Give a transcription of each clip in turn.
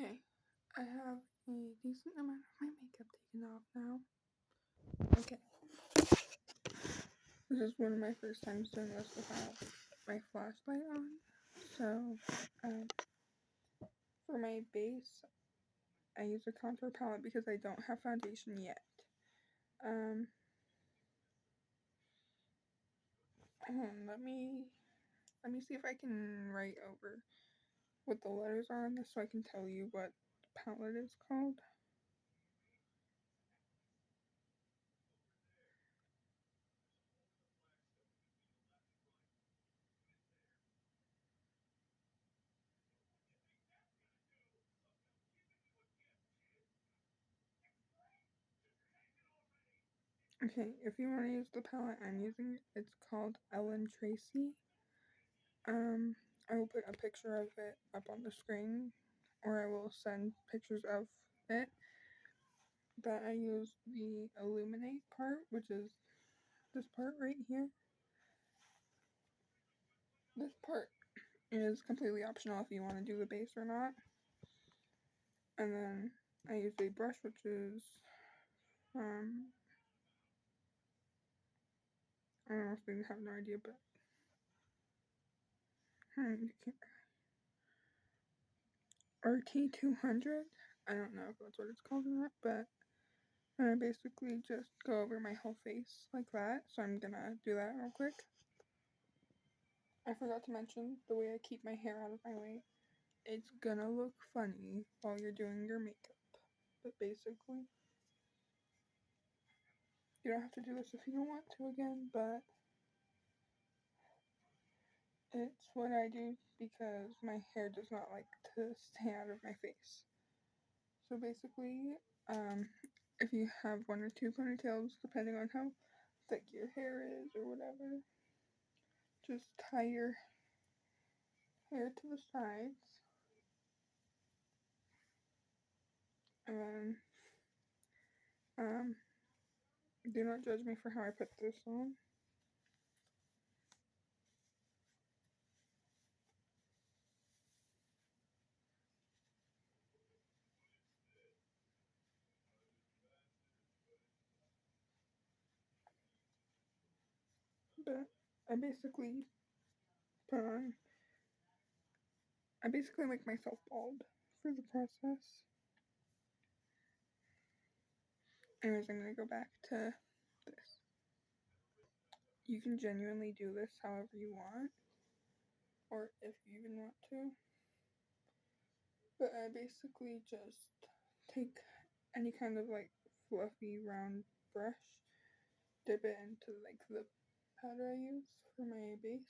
Okay, I have a decent amount of my makeup taken off now. Okay, this is one of my first times doing this without my flashlight on. So, for my base, I use a contour palette because I don't have foundation yet. Let me see if I can write over what the letters are on this so I can tell you what palette is called. Okay, if you want to use the palette I'm using, it's called Ellen Tracy. I will put a picture of it up on the screen, or I will send pictures of it. But I use the illuminate part, which is this part right here. This part is completely optional if you want to do the base or not. And then I use a brush, which is I don't know if you have no idea, but RT200. I don't know if that's what it's called or not, but I basically just go over my whole face like that. So I'm gonna do that real quick. I forgot to mention the way I keep my hair out of my way. It's gonna look funny while you're doing your makeup, but basically, you don't have to do this if you don't want to again, but it's what I do because my hair does not like to stay out of my face. So basically, if you have one or two ponytails, depending on how thick your hair is or whatever, just tie your hair to the sides. And then, do not judge me for how I put this on. But I basically make myself bald for the process. Anyways, I'm gonna go back to this. You can genuinely do this however you want, or if you even want to. But I basically just take any kind of like fluffy round brush, dip it into like the powder I use for my base,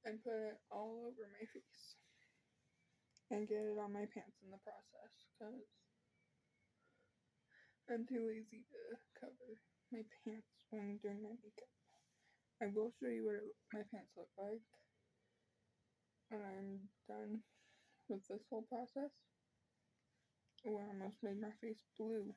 and put it all over my face. And get it on my pants in the process, because I'm too lazy to cover my pants when doing my makeup. I will show you what my pants look like when I'm done with this whole process. Oh, I almost made my face blue.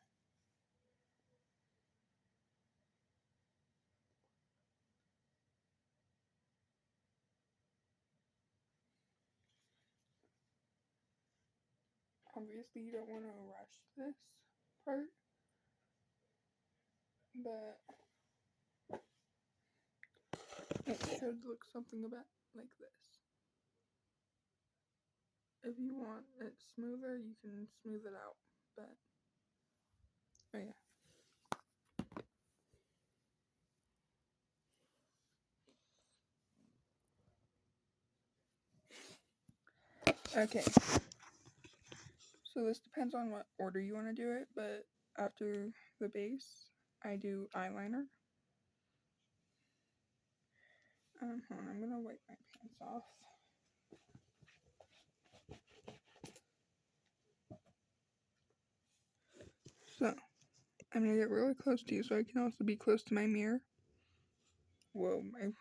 Obviously, you don't want to rush this part, but it should look something about like this. If you want it smoother, you can smooth it out, but oh yeah. Okay. So this depends on what order you want to do it, but after the base, I do eyeliner. Hold on, I'm gonna wipe my pants off. So, I'm gonna get really close to you so I can also be close to my mirror. Whoa, my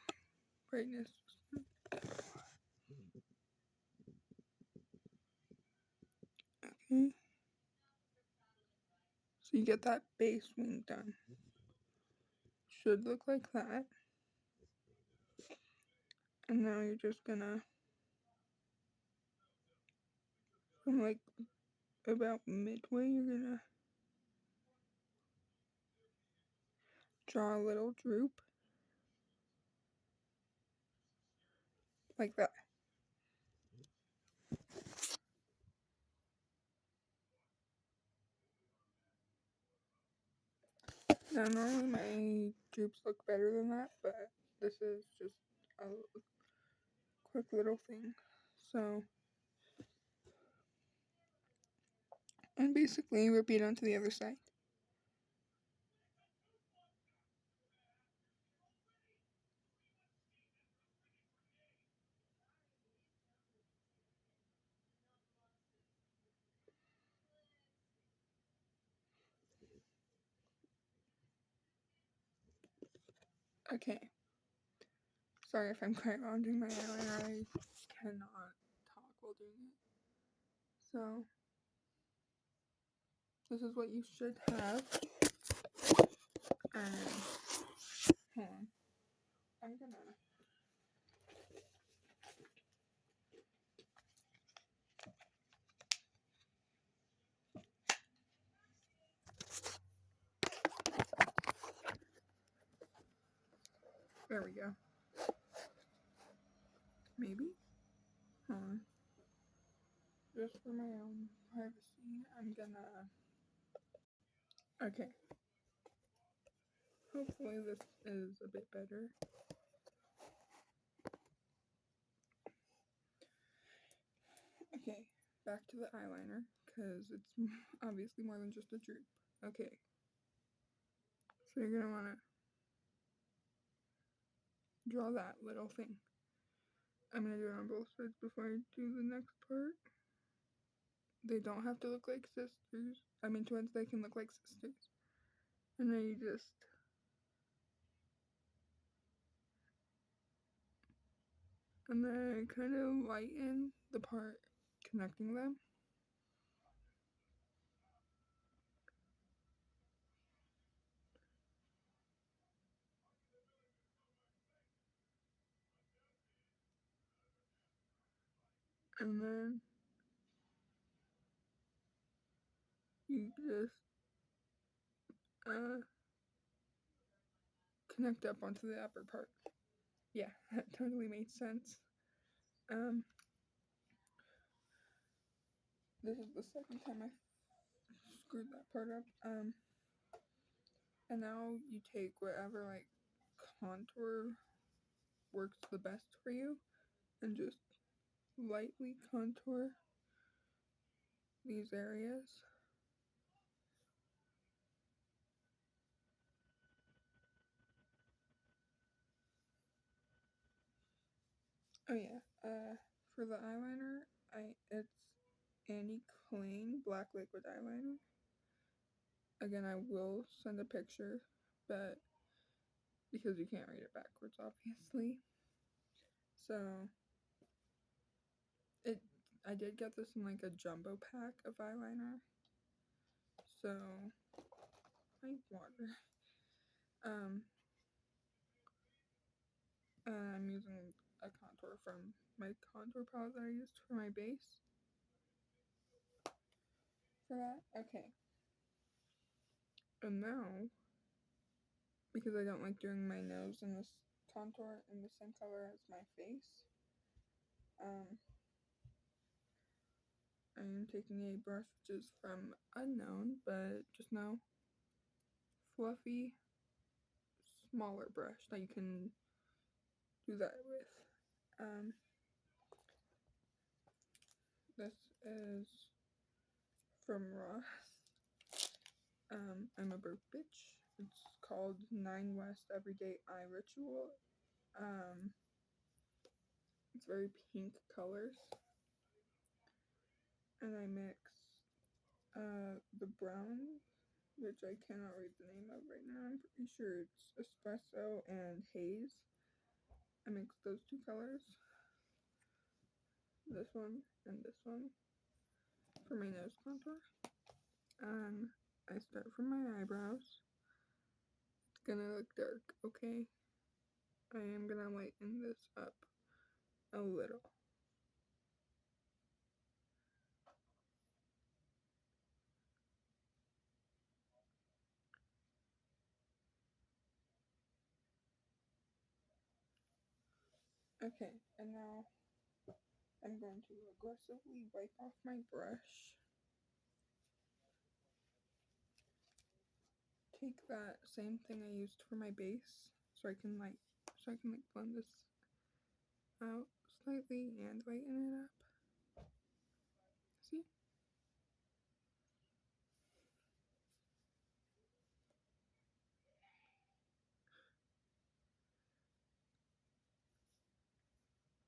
brightness. Okay. So you get that base wing done. Should look like that. And now you're just gonna like about midway, you're gonna draw a little droop like that. Now, normally my droops look better than that, but this is just a quick little thing. So, and basically repeat onto the other side. Okay. Sorry if I'm quiet while I'm doing my eyeliner. I cannot talk while doing it. So, this is what you should have. Hold on. I'm gonna. There we go. Maybe? Hold on. Just for my own privacy, I'm gonna. Okay. Hopefully, this is a bit better. Okay, back to the eyeliner, because it's obviously more than just a droop. Okay. So, you're gonna wanna draw that little thing. I'm gonna do it on both sides before I do the next part. They don't have to look like sisters. I mean, twins, they can look like sisters. And then you just. And then kind of lighten the part connecting them. And then you just connect up onto the upper part. Yeah, that totally made sense. This is the second time I screwed that part up. And now you take whatever like contour works the best for you and just lightly contour these areas. Oh yeah, for the eyeliner, it's Annie Klein Black Liquid Eyeliner. Again, I will send a picture, but because you can't read it backwards, obviously. So, I did get this in like a jumbo pack of eyeliner. So, my water. I'm using a contour from my contour palette that I used for my base. For that, okay. And now, because I don't like doing my nose in this contour in the same color as my face, I am taking a brush which is from Unknown, but just now, fluffy, smaller brush that you can do that with. This is from Ross. I'm a broke bitch. It's called 9 West Everyday Eye Ritual. It's very pink colors. And I mix the brown, which I cannot read the name of right now. I'm pretty sure it's espresso and haze. I mix those two colors. This one and this one for my nose contour. I start from my eyebrows. It's gonna look dark, okay? I am gonna lighten this up a little. Okay, and now I'm going to aggressively wipe off my brush. Take that same thing I used for my base so I can blend this out slightly and lighten it up. See?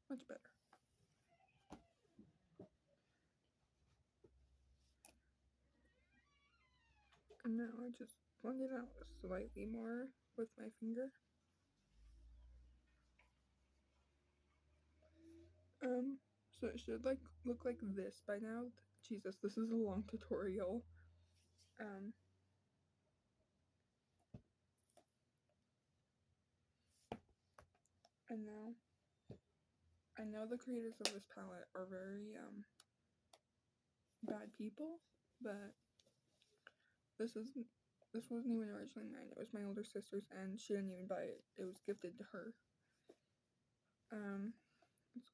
Much better. And now I just blend it out slightly more with my finger. So it should look like this by now. Jesus, this is a long tutorial. And now I know the creators of this palette are very bad people, but this wasn't even originally mine. It was my older sister's, and she didn't even buy it. It was gifted to her. It's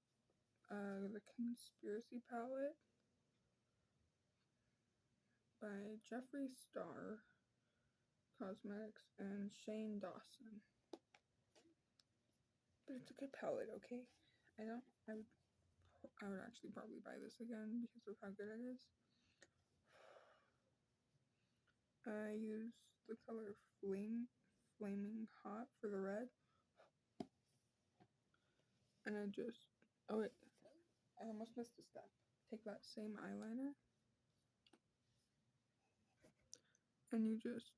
the Conspiracy Palette by Jeffree Star Cosmetics and Shane Dawson. But it's a good palette, okay? I would actually probably buy this again because of how good it is. I use the color Flaming Hot for the red. And I just, oh wait, I almost missed a step. Take that same eyeliner and you just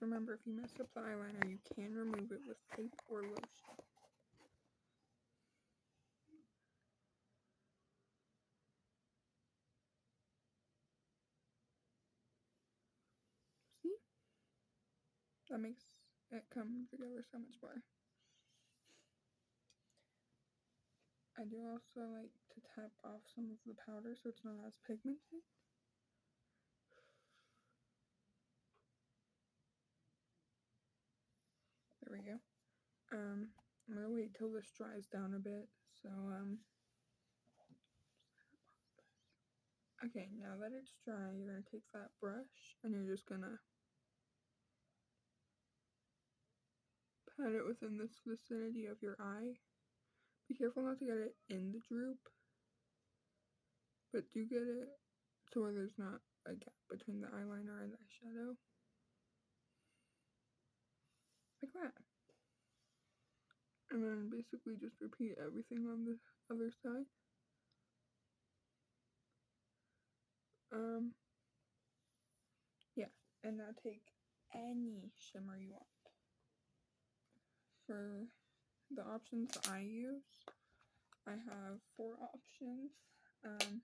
remember, if you mess up the eyeliner, you can remove it with tape or lotion. See? That makes it come together so much more. I do also like to tap off some of the powder so it's not as pigmented. There we go. I'm gonna wait till this dries down a bit. So okay, now that it's dry, you're gonna take that brush and you're just gonna pat it within this vicinity of your eye. Be careful not to get it in the droop, but do get it to where there's not a gap between the eyeliner and the eyeshadow. Like that. And then basically just repeat everything on the other side. Yeah, and now take any shimmer you want. For the options I use, I have 4 options. And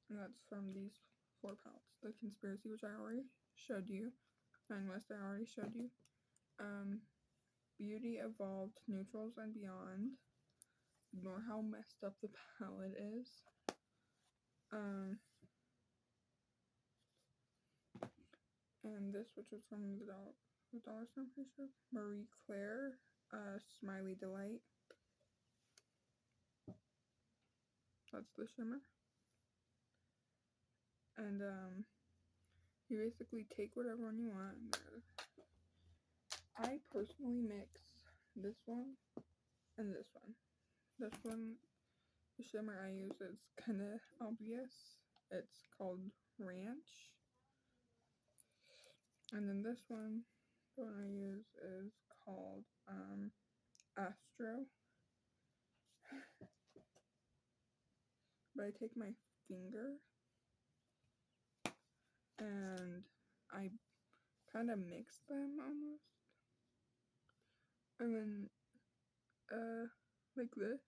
that's from these 4 palettes. The Conspiracy, which I already showed you. Nine West, I already showed you. Beauty Evolved Neutrals and Beyond. Ignore how messed up the palette is. And this, which was from the Dollar Store, I'm pretty sure. Marie Claire, Smiley Delight. That's the shimmer. And you basically take whatever one you want. I personally mix this one and this one. This one, the shimmer I use is kind of obvious. It's called Ranch. And then this one, the one I use is called Astro. But I take my finger and I kind of mix them almost. And then, like this.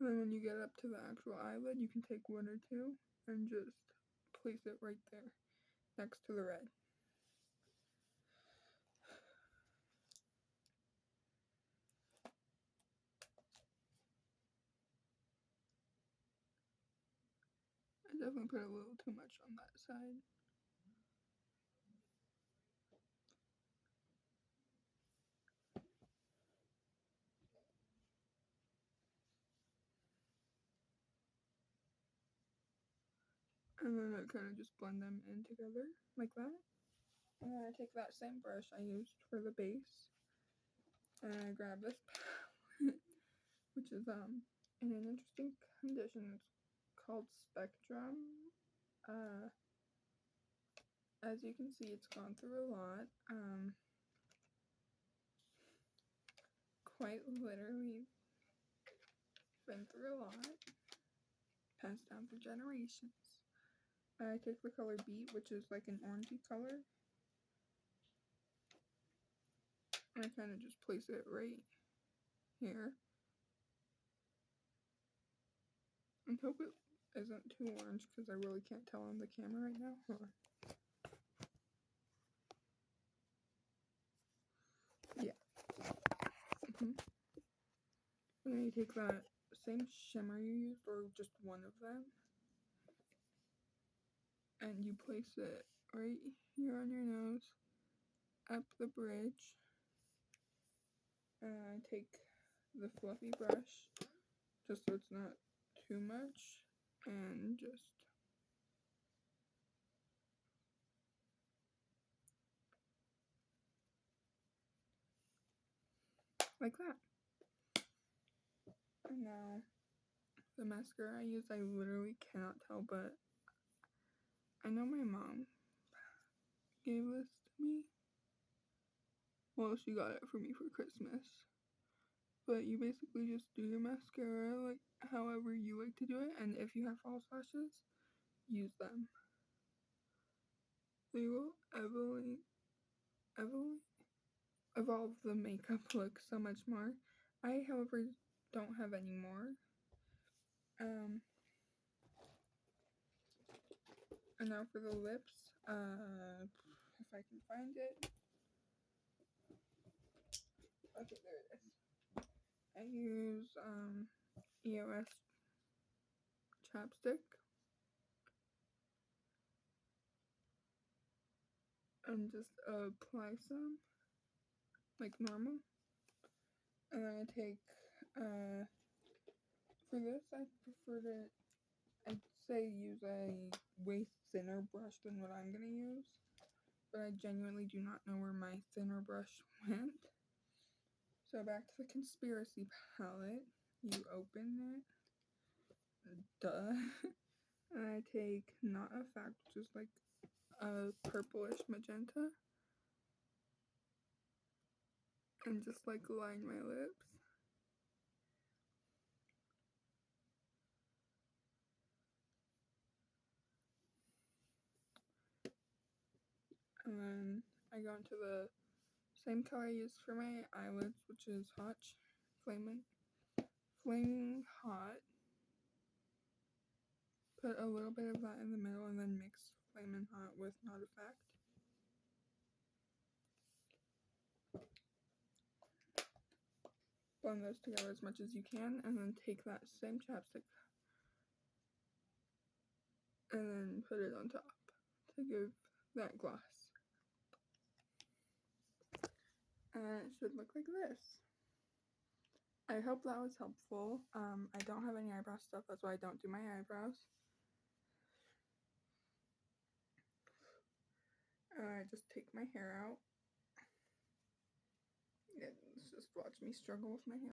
And then when you get up to the actual eyelid, you can take 1 or 2 and just place it right there next to the red. I definitely put a little too much on that side. And then I kind of just blend them in together like that. And then I take that same brush I used for the base, and I grab this palette, which is in an interesting condition. It's called Spectrum. As you can see, it's gone through a lot. Quite literally been through a lot. Passed down for generations. I take the color Beat, which is like an orangey color. And I kind of just place it right here. And hope it isn't too orange because I really can't tell on the camera right now. Hold on. Yeah. And then you take that same shimmer you used, or just one of them, and you place it right here on your nose, up the bridge. And I take the fluffy brush, just so it's not too much, and just like that. And now the mascara I use, I literally cannot tell, but I know my mom gave this to me. Well, she got it for me for Christmas. But you basically just do your mascara like however you like to do it, and if you have false lashes, use them. They will evolve the makeup look so much more. I, however, don't have any more. And now for the lips, if I can find it. Okay, there it is. I use EOS chapstick. And just apply some, like normal. And then I take, for this, I prefer to, I'd say use a way thinner brush than what I'm going to use. But I genuinely do not know where my thinner brush went. So back to the Conspiracy palette. You open it. Duh. And I take Not a Fact, which is like a purplish magenta. And just like line my lips. And then I go into the same color I used for my eyelids, which is Flaming Hot. Put a little bit of that in the middle and then mix Flamin' Hot with Not a Fact. Blend those together as much as you can, and then take that same chapstick and then put it on top to give that gloss. And it should look like this. I hope that was helpful. I don't have any eyebrow stuff, that's why I don't do my eyebrows. I just take my hair out. Yeah, let's just watch me struggle with my hair.